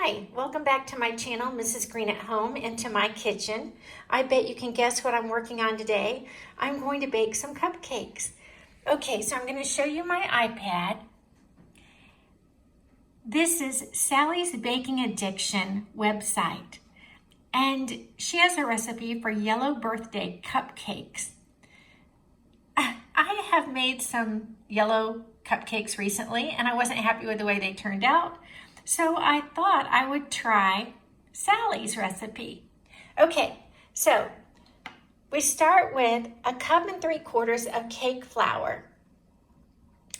Hi, welcome back to my channel, Mrs. Greene at Home, and to my kitchen. I bet you can guess what I'm working on today. I'm going to bake some cupcakes. Okay, so I'm going to show you my iPad. This is Sally's Baking Addiction website, and she has a recipe for yellow birthday cupcakes. I have made some yellow cupcakes recently, and I wasn't happy with the way they turned out. So I thought I would try Sally's recipe. Okay, so we start with 1 3/4 cups of cake flour.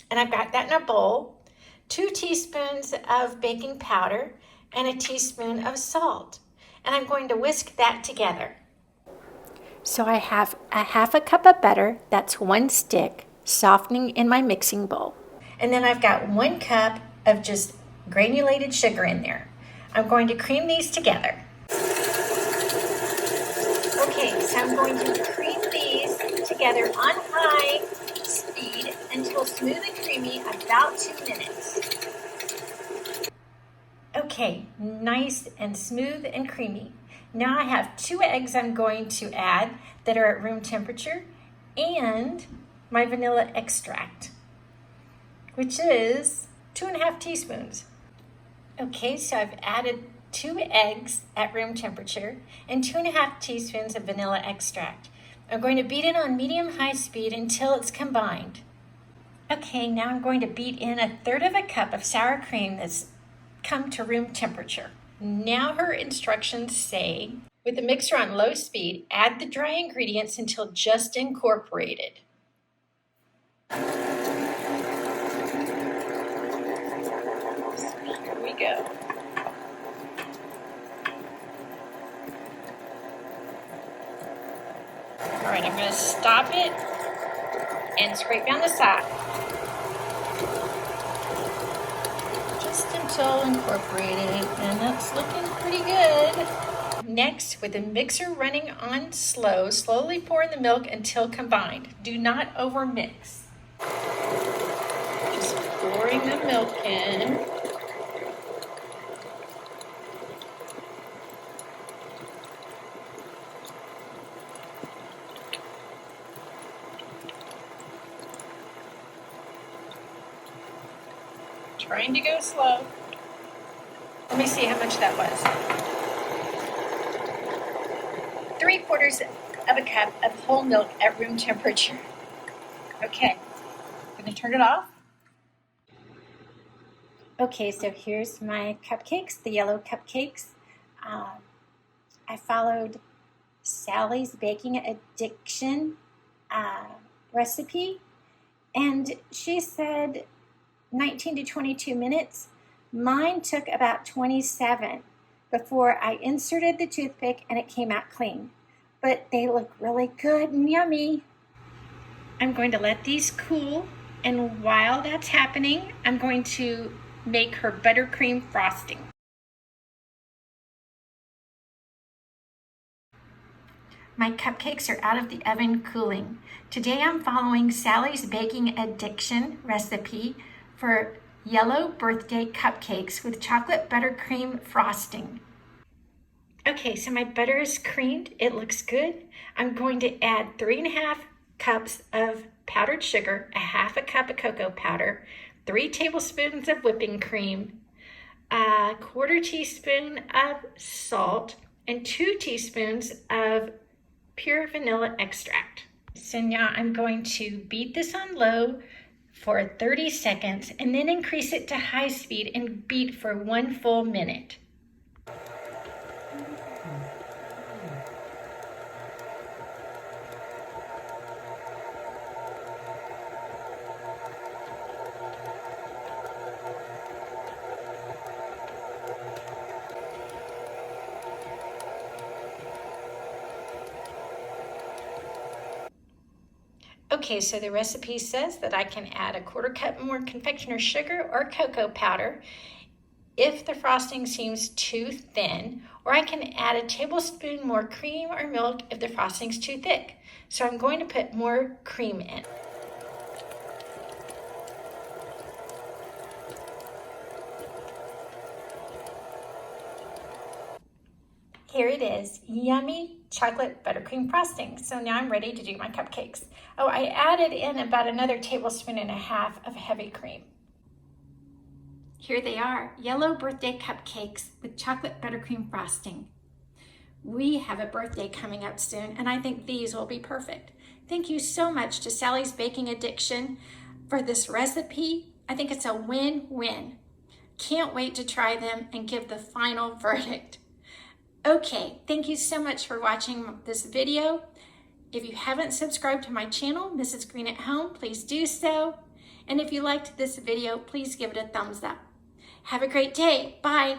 And I've got that in a bowl, 2 teaspoons of baking powder, and a teaspoon of salt. And I'm going to whisk that together. So I have 1/2 cup of butter, that's 1 stick, softening in my mixing bowl. And then I've got 1 cup of just granulated sugar in there. I'm going to cream these together. Okay, so I'm going to cream these together on high speed until smooth and creamy, about 2 minutes. Okay, nice and smooth and creamy. Now I have 2 eggs I'm going to add that are at room temperature and my vanilla extract, which is 2½ teaspoons. Okay, so I've added 2 eggs at room temperature and 2½ teaspoons of vanilla extract. I'm going to beat it on medium-high speed until it's combined. Okay, now I'm going to beat in 1/3 cup of sour cream that's come to room temperature. Now her instructions say, with the mixer on low speed, add the dry ingredients until just incorporated. Here we go. All right, I'm going to stop it and scrape down the side. Just until incorporated, and that's looking pretty good. Next, with the mixer running on slow, slowly pour in the milk until combined. Do not overmix. Just pouring the milk in. Trying to go slow. Let me see how much that was. 3/4 cup of whole milk at room temperature. Okay, I'm going to turn it off. Okay, so here's my cupcakes, the yellow cupcakes. I followed Sally's Baking Addiction recipe, and she said 19 to 22 minutes. Mine took about 27 before I inserted the toothpick and it came out clean. But they look really good and yummy. I'm going to let these cool, and while that's happening, I'm going to make her buttercream frosting. My cupcakes are out of the oven cooling. Today I'm following Sally's Baking Addiction recipe for yellow birthday cupcakes with chocolate buttercream frosting. Okay, so my butter is creamed. It looks good. I'm going to add 3½ cups of powdered sugar, 1/2 cup of cocoa powder, 3 tablespoons of whipping cream, 1/4 teaspoon of salt, and 2 teaspoons of pure vanilla extract. So now I'm going to beat this on low for 30 seconds and then increase it to high speed and beat for 1 full minute. Okay, so the recipe says that I can add 1/4 cup more confectioner's sugar or cocoa powder if the frosting seems too thin, or I can add a tablespoon more cream or milk if the frosting's too thick. So I'm going to put more cream in. Here it is, yummy chocolate buttercream frosting. So now I'm ready to do my cupcakes. Oh, I added in about another tablespoon and a half of heavy cream. Here they are, yellow birthday cupcakes with chocolate buttercream frosting. We have a birthday coming up soon, and I think these will be perfect. Thank you so much to Sally's Baking Addiction for this recipe. I think it's a win-win. Can't wait to try them and give the final verdict. Okay, thank you so much for watching this video. If you haven't subscribed to my channel, Mrs. Greene at Home, please do so. And if you liked this video, please give it a thumbs up. Have a great day. Bye.